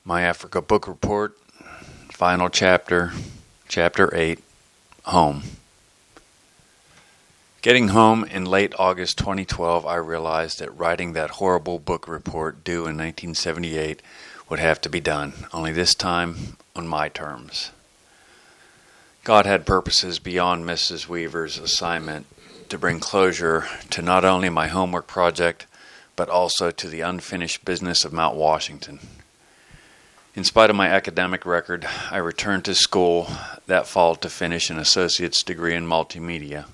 My Africa Book Report, Final Chapter, Chapter 8, Home. Getting home in late August 2012, I realized that writing that horrible book report due in 1978 would have to be done, only this time on my terms. God had purposes beyond Mrs. Weaver's assignment to bring closure to not only my homework project, but also to the unfinished business of Mount Washington. In spite of my academic record, I returned to school that fall to finish an associate's degree in multimedia,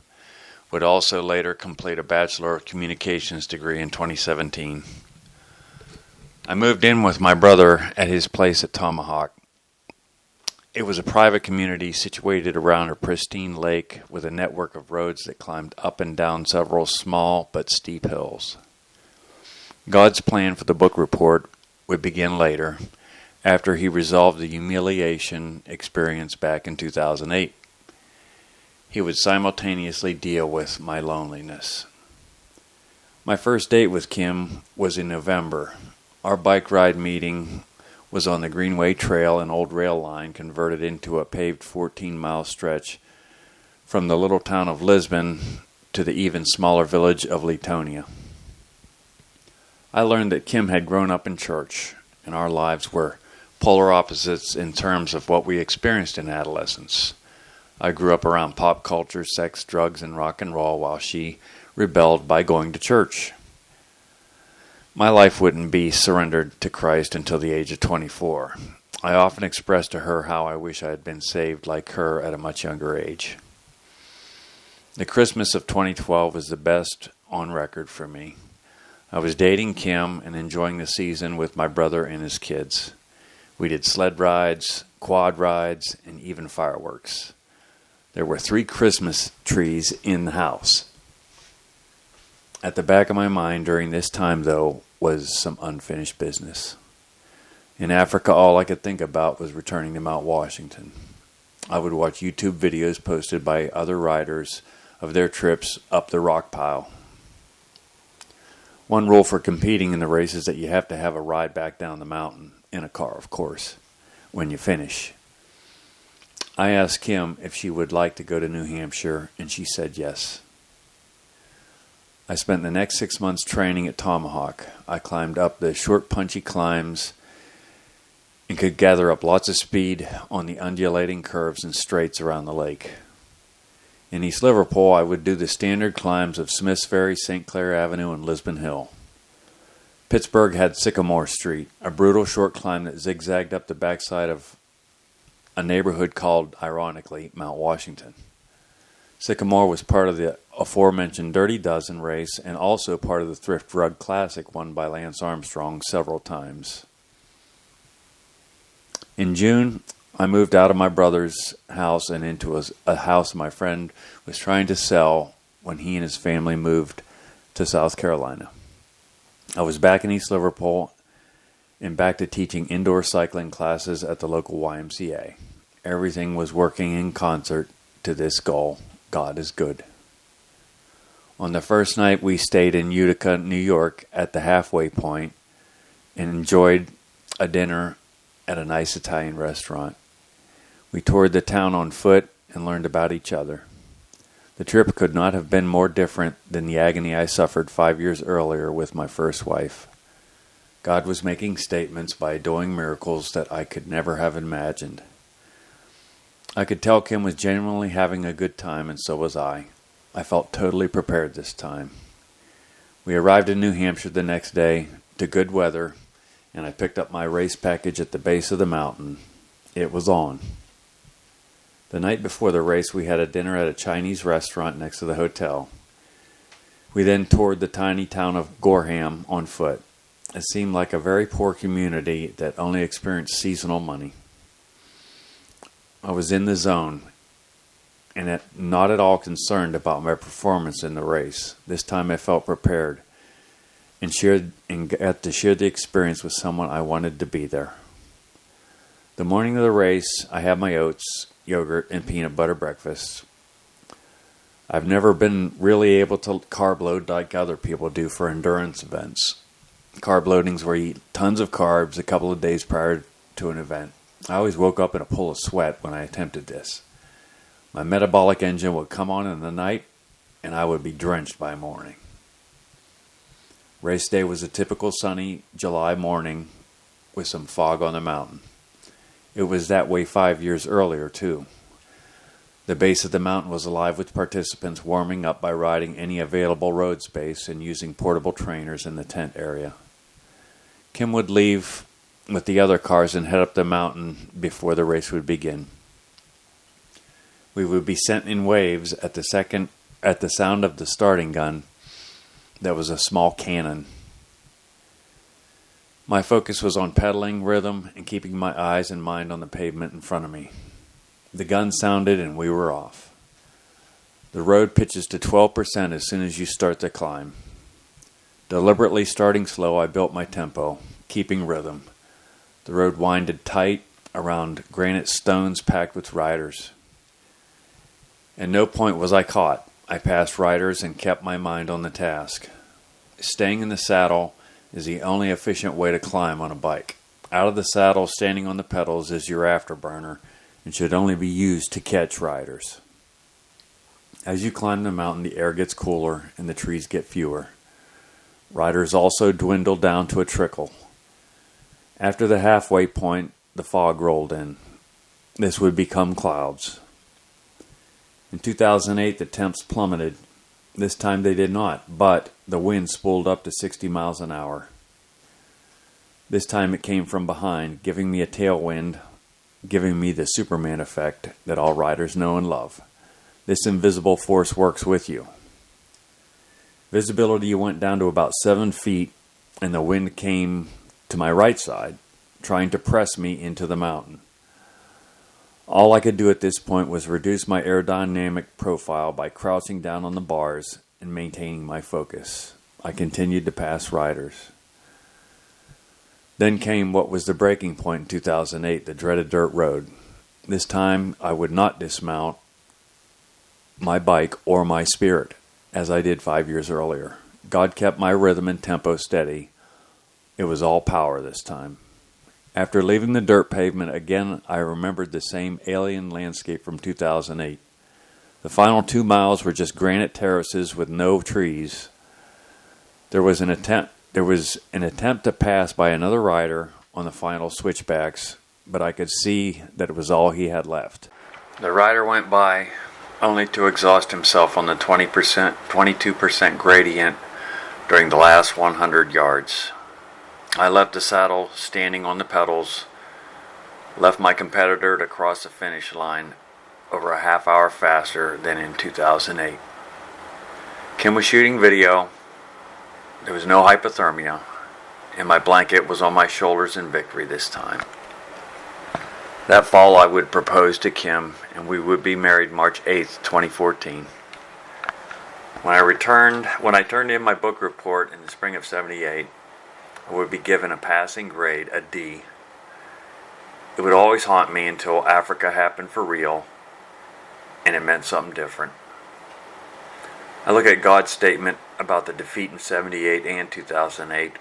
would also later complete a Bachelor of Communications degree in 2017. I moved in with my brother at his place at Tomahawk. It was a private community situated around a pristine lake with a network of roads that climbed up and down several small but steep hills. God's plan for the book report would begin later, after he resolved the humiliation experienced back in 2008. He would simultaneously deal with my loneliness. My first date with Kim was in November. Our bike ride meeting was on the Greenway Trail, an old rail line converted into a paved 14-mile stretch from the little town of Lisbon to the even smaller village of Leetonia. I learned that Kim had grown up in church, and our lives were polar opposites in terms of what we experienced in adolescence. I grew up around pop culture, sex, drugs, and rock and roll, while she rebelled by going to church. My life wouldn't be surrendered to Christ until the age of 24. I often expressed to her how I wish I had been saved like her at a much younger age. The Christmas of 2012 was the best on record for me. I was dating Kim and enjoying the season with my brother and his kids. We did sled rides, quad rides, and even fireworks. There were 3 Christmas trees in the house. At the back of my mind during this time, though, was some unfinished business. In Africa, all I could think about was returning to Mount Washington. I would watch YouTube videos posted by other riders of their trips up the rock pile. One rule for competing in the race is that you have to have a ride back down the mountain. In a car, of course, when you finish. I asked Kim if she would like to go to New Hampshire, and she said yes. I spent the next 6 months training at Tomahawk. I climbed up the short, punchy climbs and could gather up lots of speed on the undulating curves and straights around the lake. In East Liverpool, I would do the standard climbs of Smiths Ferry, St. Clair Avenue, and Lisbon Hill. Pittsburgh had Sycamore Street, a brutal short climb that zigzagged up the backside of a neighborhood called, ironically, Mount Washington. Sycamore was part of the aforementioned Dirty Dozen race and also part of the Thrift Rug Classic won by Lance Armstrong several times. In June, I moved out of my brother's house and into a house my friend was trying to sell when he and his family moved to South Carolina. I was back in East Liverpool and back to teaching indoor cycling classes at the local YMCA. Everything was working in concert to this goal. God is good. On the first night, we stayed in Utica, New York at the halfway point and enjoyed a dinner at a nice Italian restaurant. We toured the town on foot and learned about each other. The trip could not have been more different than the agony I suffered 5 years earlier with my first wife. God was making statements by doing miracles that I could never have imagined. I could tell Kim was genuinely having a good time, and so was I. I felt totally prepared this time. We arrived in New Hampshire the next day to good weather, and I picked up my race package at the base of the mountain. It was on. The night before the race, we had a dinner at a Chinese restaurant next to the hotel. We then toured the tiny town of Gorham on foot. It seemed like a very poor community that only experienced seasonal money. I was in the zone and not at all concerned about my performance in the race. This time I felt prepared and got to share the experience with someone I wanted to be there. The morning of the race, I had my oats, yogurt, and peanut butter breakfast. I've never been really able to carb load like other people do for endurance events. Carb loading's where you eat tons of carbs a couple of days prior to an event. I always woke up in a pool of sweat when I attempted this. My metabolic engine would come on in the night, and I would be drenched by morning. Race day was a typical sunny July morning with some fog on the mountain. It was that way 5 years earlier, too. The base of the mountain was alive with participants warming up by riding any available road space and using portable trainers in the tent area. Kim would leave with the other cars and head up the mountain before the race would begin. We would be sent in waves at the sound of the starting gun that was a small cannon. My focus was on pedaling, rhythm, and keeping my eyes and mind on the pavement in front of me. The gun sounded and we were off. The road pitches to 12% as soon as you start the climb. Deliberately starting slow, I built my tempo, keeping rhythm. The road winded tight around granite stones packed with riders. At no point was I caught. I passed riders and kept my mind on the task. Staying in the saddle is the only efficient way to climb on a bike. Out of the saddle, standing on the pedals is your afterburner and should only be used to catch riders. As you climb the mountain, the air gets cooler and the trees get fewer. Riders also dwindle down to a trickle. After the halfway point, the fog rolled in. This would become clouds. In 2008, the temps plummeted. This time they did not, but the wind spooled up to 60 miles an hour. This time it came from behind, giving me a tailwind, giving me the Superman effect that all riders know and love. This invisible force works with you. Visibility went down to about 7 feet, and the wind came to my right side, trying to press me into the mountain. All I could do at this point was reduce my aerodynamic profile by crouching down on the bars and maintaining my focus. I continued to pass riders. Then came what was the breaking point in 2008, the dreaded dirt road. This time I would not dismount my bike or my spirit, as I did 5 years earlier. God kept my rhythm and tempo steady. It was all power this time. After leaving the dirt pavement again, I remembered the same alien landscape from 2008. The final 2 miles were just granite terraces with no trees. There was an attempt to pass by another rider on the final switchbacks, but I could see that it was all he had left. The rider went by only to exhaust himself on the 22% gradient during the last 100 yards. I left the saddle standing on the pedals, left my competitor to cross the finish line over a half hour faster than in 2008. Kim was shooting video. There was no hypothermia, and my blanket was on my shoulders in victory this time. That fall I would propose to Kim, and we would be married March 8th, 2014. When I turned in my book report in the spring of 78, I would be given a passing grade, a D. It would always haunt me until Africa happened for real, and it meant something different. I look at God's statement about the defeat in 78 and 2008,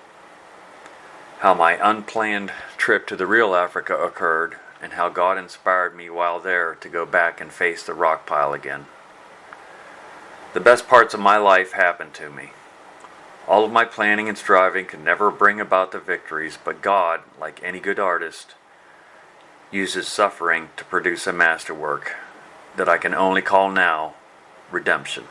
how my unplanned trip to the real Africa occurred, and how God inspired me while there to go back and face the rock pile again. The best parts of my life happened to me. All of my planning and striving could never bring about the victories, but God, like any good artist, uses suffering to produce a masterwork that I can only call now redemption.